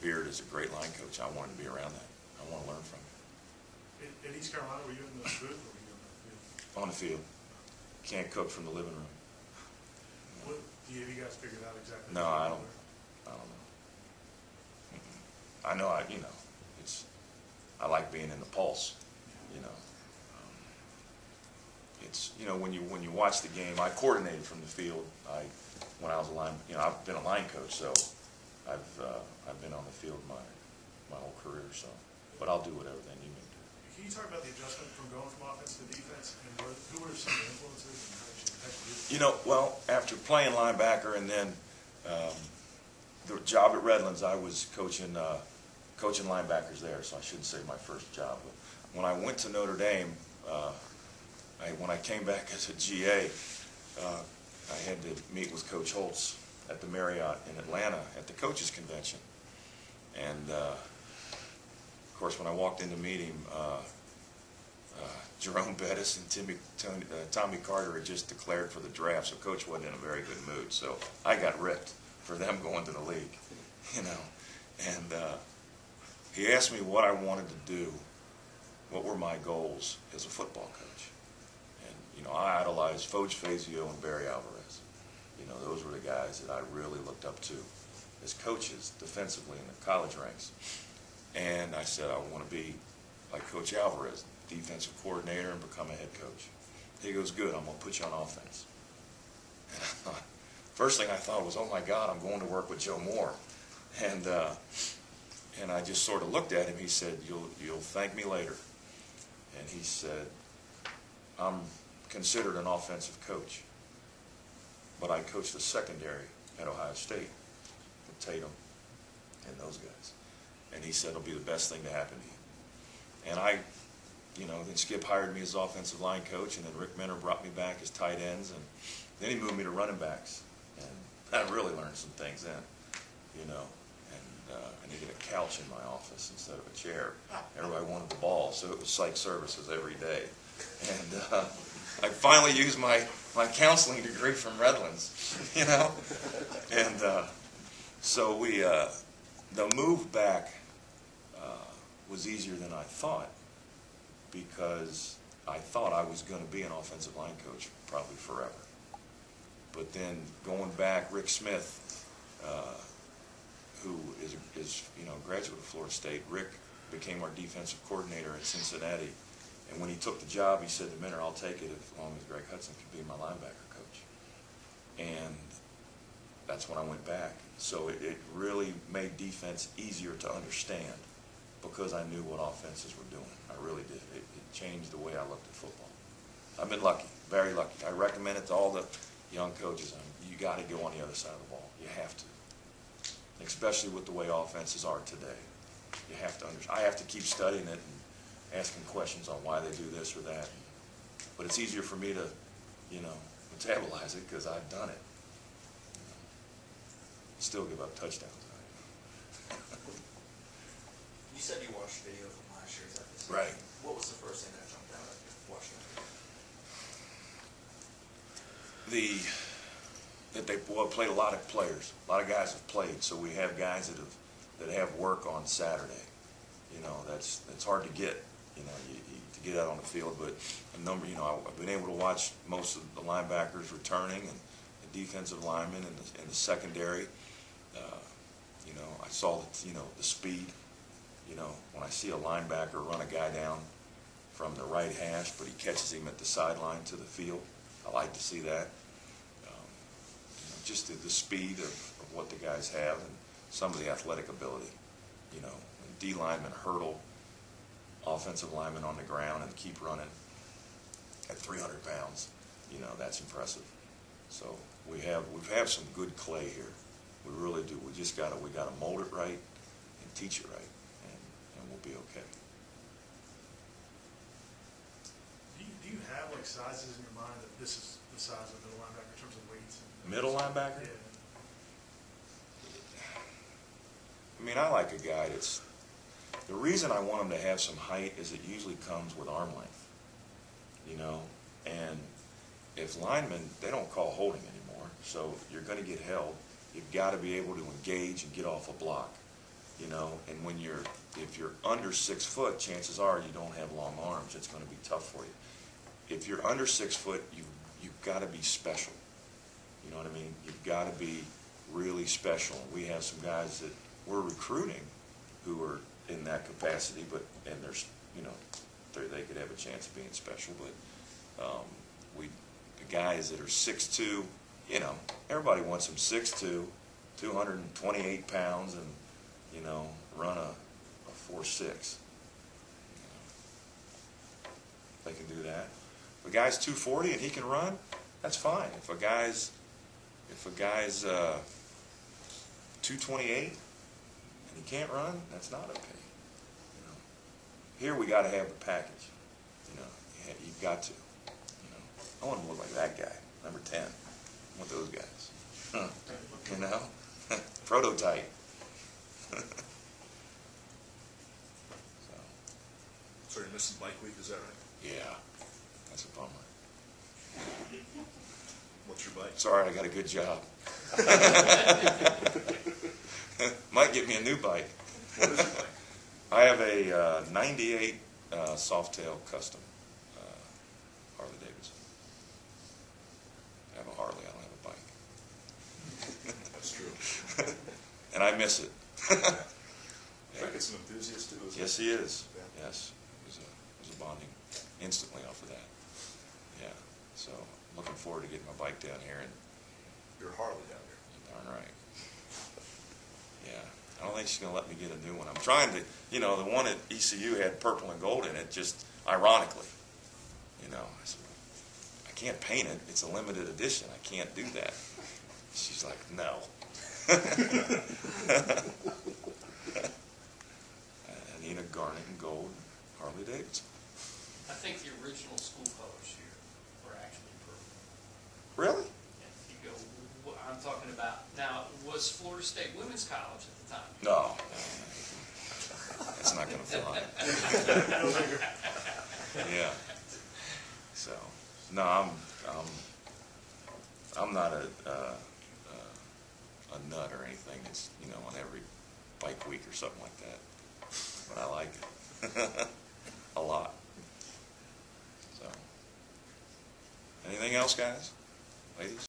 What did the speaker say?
Beard is a great line coach. I wanted to be around that. I want to learn from him. In East Carolina, were you in the booth or were you on the field? On the field. Can't cook from the living room. What, have you guys figured out exactly? No, I don't know. I know, I like being in the pulse, you know. It's, when you watch the game, I coordinated from the field. When I was a line, I've been a line coach, so I've been on the field my whole career, so. But I'll do whatever they need me to do. Can you talk about the adjustment from going from offense to defense, and who were some of the influences and how you do it? Well, after playing linebacker and then the job at Redlands, I was coaching linebackers there, so I shouldn't say my first job. But when I went to Notre Dame, when I came back as a GA, I had to meet with Coach Holtz at the Marriott in Atlanta at the coaches convention. And of course, when I walked in to meet him, Jerome Bettis and Tommy Carter had just declared for the draft, so Coach wasn't in a very good mood. So I got ripped for them going to the league, And he asked me what I wanted to do, what were my goals as a football coach. And, I idolized Foge Fazio and Barry Alvarez. Those were the guys that I really looked up to as coaches defensively in the college ranks. And I said, I want to be like Coach Alvarez, defensive coordinator, and become a head coach. He goes, good, I'm going to put you on offense. And I thought, first thing I thought was, oh my God, I'm going to work with Joe Moore. And I just sort of looked at him. He said, you'll thank me later. And he said, I'm considered an offensive coach, but I coached the secondary at Ohio State with Tatum and those guys. And he said, it'll be the best thing to happen to you. And then Skip hired me as offensive line coach, and then Rick Minner brought me back as tight ends, and then he moved me to running backs. And I really learned some things then, And I needed a couch in my office instead of a chair. Everybody wanted the ball, so it was psych services every day. And I finally used my counseling degree from Redlands, And so the move back was easier than I thought, because I thought I was going to be an offensive line coach probably forever. But then going back, Rick Smith, who is a graduate of Florida State, Rick became our defensive coordinator at Cincinnati. And when he took the job, he said to Minner, I'll take it as long as Greg Hudson can be my linebacker coach. And that's when I went back. So it really made defense easier to understand, because I knew what offenses were doing. I really did. It changed the way I looked at football. I've been lucky, very lucky. I recommend it to all the young coaches. You got to go on the other side of the ball. You have to. Especially with the way offenses are today. You have to understand. I have to keep studying it and asking questions on why they do this or that. But it's easier for me to, metabolize it because I've done it. Still give up touchdowns. You said you watched video from last year's episode. Right. What was the first thing that jumped out at you watching it? That they played a lot of players. A lot of guys have played, so we have guys that have work on Saturday. That's hard to get. To get out on the field, but a number. I've been able to watch most of the linebackers returning and the defensive linemen and the secondary. I saw the speed. When I see a linebacker run a guy down from the right hash, but he catches him at the sideline to the field, I like to see that. Just the speed of what the guys have and some of the athletic ability. When D linemen hurdle offensive linemen on the ground and keep running at 300 pounds, that's impressive. So we have some good clay here. We really do. We gotta mold it right and teach it right, and we'll be okay. Do you have sizes in your mind that this is the size of middle linebacker in terms of weights? Middle linebacker? Yeah. I like a guy that's. The reason I want him to have some height is it usually comes with arm length. And if linemen, they don't call holding anymore, so you're going to get held. You've got to be able to engage and get off a block. you know, and if you're under 6 foot, chances are you don't have long arms. It's going to be tough for you. If you're under 6 foot, you've got to be special. You know what I mean? You've got to be really special. We have some guys that we're recruiting who are in that capacity, and there's, you know, they could have a chance of being special. But the guys that are 6'2", you know, everybody wants them 6'2", 228 pounds, and, you know, run a 4.6. They can do that. If a guy's 240 and he can run, that's fine. If a guy's 228 and he can't run, that's not okay. You know, here we got to have the package. You know, you've got to. You know, I want to look like that guy, number 10. I want those guys. You know, prototype. So you're missing bike week, is that right? Yeah, that's a bummer. What's your bike? It's all right, I got a good job. Might get me a new bike. What is your bike? I have a 98 Softail Custom Harley Davidson. I have a Harley, I don't have a bike. That's true. And I miss it. I think it's an enthusiast too, isn't it? Yes, he is. Yeah. Yes, it was a bonding instantly off of that. Yeah, so I'm looking forward to getting my bike down here, and Your Harley down here. darn right. Yeah, I don't think she's going to let me get a new one. I'm trying to, you know, the one at ECU had purple and gold in it, just ironically. You know, I said, I can't paint it. It's a limited edition. I can't do that. She's like, no. I need a garnet and gold Harley Davidson. I think the original school colors here were actually purple. Really? If you go, I'm talking about, now, it was Florida State Women's College at the time. No. It's not going to fly. Yeah. So, no, I'm not a nut or anything. It's, you know, on every bike week or something like that. But I like it a lot. So, anything else, guys? Ladies?